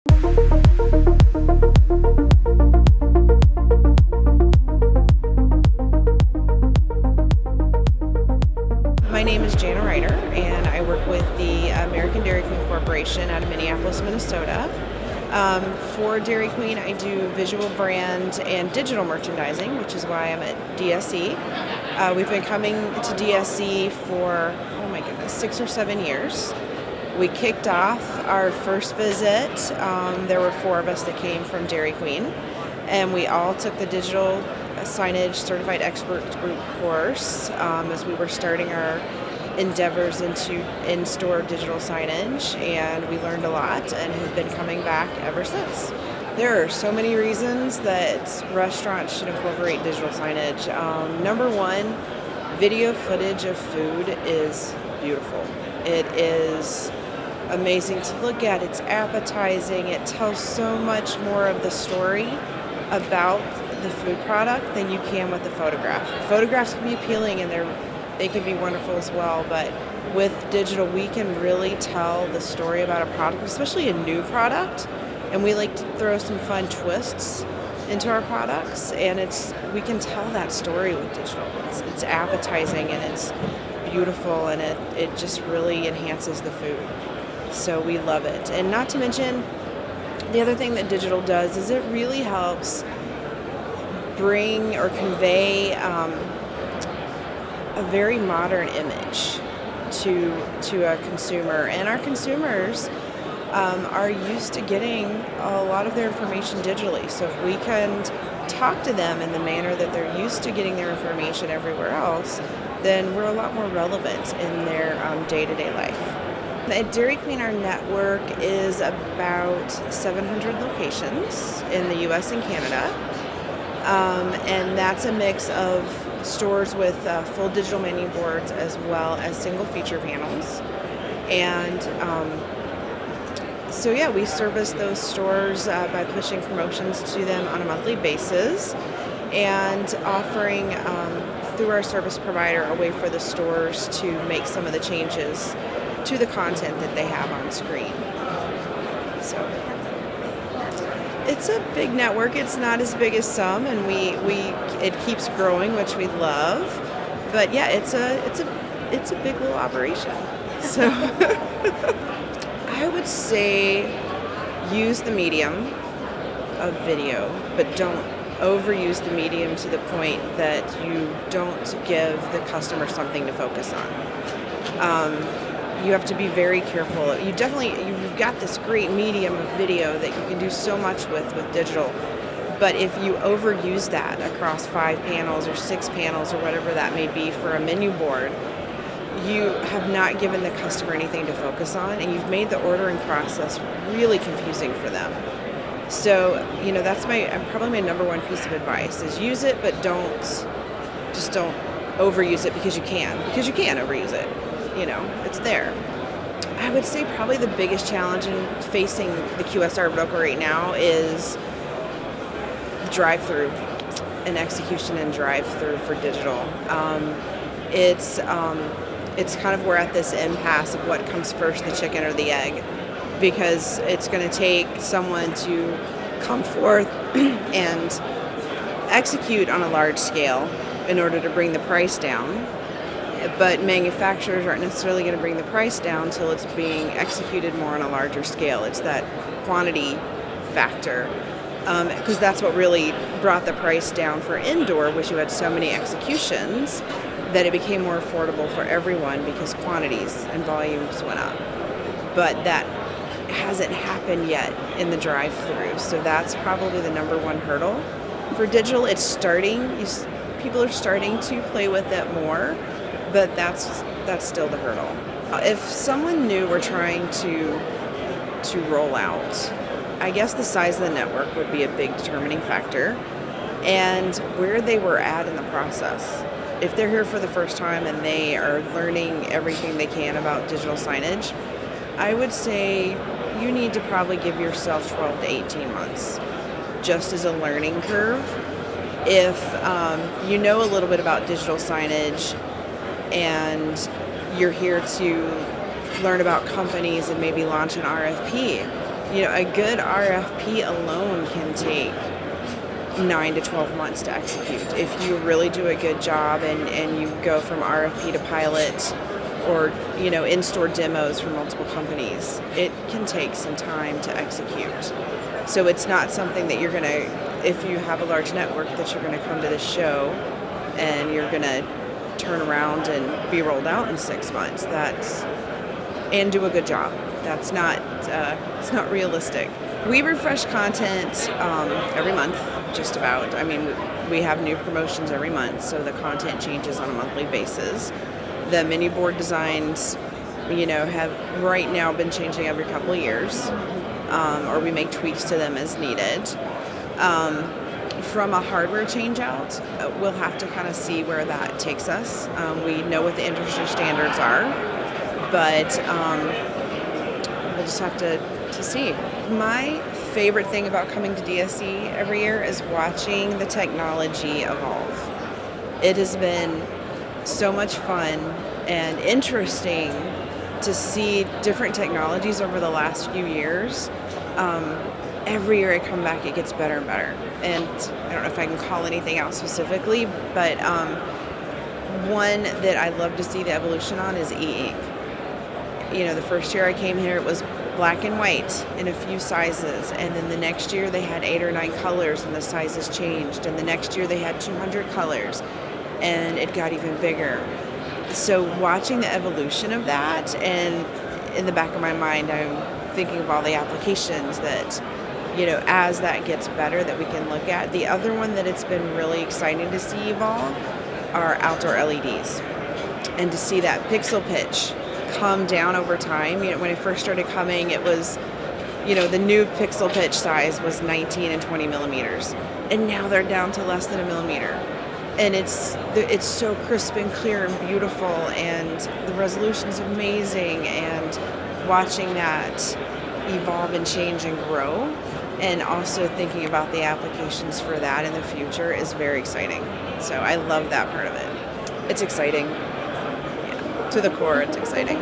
My name is Janna and I work with the American Dairy Queen Corporation out of Minneapolis, Minnesota. For Dairy Queen, I do visual brand and digital merchandising, which is why I'm at DSE. We've been coming to DSE for, 6 or 7 years. We kicked off our first visit. There were 4 of us that came from Dairy Queen, and we all took the digital signage certified expert group course as we were starting our endeavors into in-store digital signage, and we learned a lot and have been coming back ever since. There are so many reasons that restaurants should incorporate digital signage. Number one, video footage of food is beautiful. It is amazing to look at. It's appetizing. It tells so much more of the story about the food product than you can with the photograph. Photographs can be appealing and they can be wonderful as well, but with digital we can really tell the story about a product, especially a new product, and we like to throw some fun twists into our products, and we can tell that story with digital. It's appetizing and it's beautiful, and it just really enhances the food. So we love it. And not to mention, the other thing that digital does is it really helps bring or convey a very modern image to a consumer. And our consumers are used to getting a lot of their information digitally. So if we can talk to them in the manner that they're used to getting their information everywhere else, then we're a lot more relevant in their day-to-day life. At Dairy Queen, our network is about 700 locations in the U.S. and Canada, and that's a mix of stores with full digital menu boards as well as single feature panels. And we service those stores by pushing promotions to them on a monthly basis and offering through our service provider a way for the stores to make some of the changes to the content that they have on screen. So it's a big network. It's not as big as some, and it keeps growing, which we love. But yeah, it's a big little operation. So I would say use the medium of video, but don't overuse the medium to the point that you don't give the customer something to focus on. You have to be very careful. You've got this great medium of video that you can do so much with digital, but if you overuse that across 5 panels or 6 panels or whatever that may be for a menu board, you have not given the customer anything to focus on, and you've made the ordering process really confusing for them. So, that's probably my number one piece of advice is use it, but don't overuse it because you can overuse it. It's there. I would say probably the biggest challenge in facing the QSR broker right now is drive-through and execution and drive-through for digital. It's kind of we're at this impasse of what comes first, the chicken or the egg, because it's going to take someone to come forth and execute on a large scale in order to bring the price down. But manufacturers aren't necessarily going to bring the price down until it's being executed more on a larger scale. It's that quantity factor, because that's what really brought the price down for indoor, which you had so many executions that it became more affordable for everyone because quantities and volumes went up. But that hasn't happened yet in the drive-through, so that's probably the number one hurdle. For digital, it's starting. People are starting to play with it more, but that's still the hurdle. If someone new were trying to roll out, I guess the size of the network would be a big determining factor, and where they were at in the process. If they're here for the first time and they are learning everything they can about digital signage, I would say you need to probably give yourself 12 to 18 months just as a learning curve. If you know a little bit about digital signage and you're here to learn about companies and maybe launch an RFP, A good RFP alone can take 9 to 12 months to execute. If you really do a good job and you go from RFP to pilot or, in-store demos for multiple companies, it can take some time to execute. So it's not something that you're going to, if you have a large network, that you're going to come to this show and you're going to turn around and be rolled out in 6 months. And do a good job. That's not, it's not realistic. We refresh content every month, just about. I mean, we have new promotions every month, so the content changes on a monthly basis. The mini board designs, have right now been changing every couple of years, or we make tweaks to them as needed. From a hardware change out, we'll have to kind of see where that takes us. We know what the industry standards are, but we'll just have to see. My favorite thing about coming to DSE every year is watching the technology evolve. It has been so much fun and interesting to see different technologies over the last few years. Every year I come back, it gets better and better. And I don't know if I can call anything out specifically, but one that I love to see the evolution on is e-ink. The first year I came here, it was black and white in a few sizes, and then the next year they had 8 or 9 colors and the sizes changed, and the next year they had 200 colors and it got even bigger. So watching the evolution of that, and in the back of my mind I'm thinking of all the applications that, as that gets better, that we can look at. The other one that it's been really exciting to see evolve are outdoor LEDs, and to see that pixel pitch come down over time. When I first started coming, it was, the new pixel pitch size was 19 and 20 millimeters, and now they're down to less than a millimeter. And it's so crisp and clear and beautiful, and the resolution's amazing, and watching that evolve and change and grow, and also thinking about the applications for that in the future is very exciting. So I love that part of it. It's exciting. To the core, it's exciting.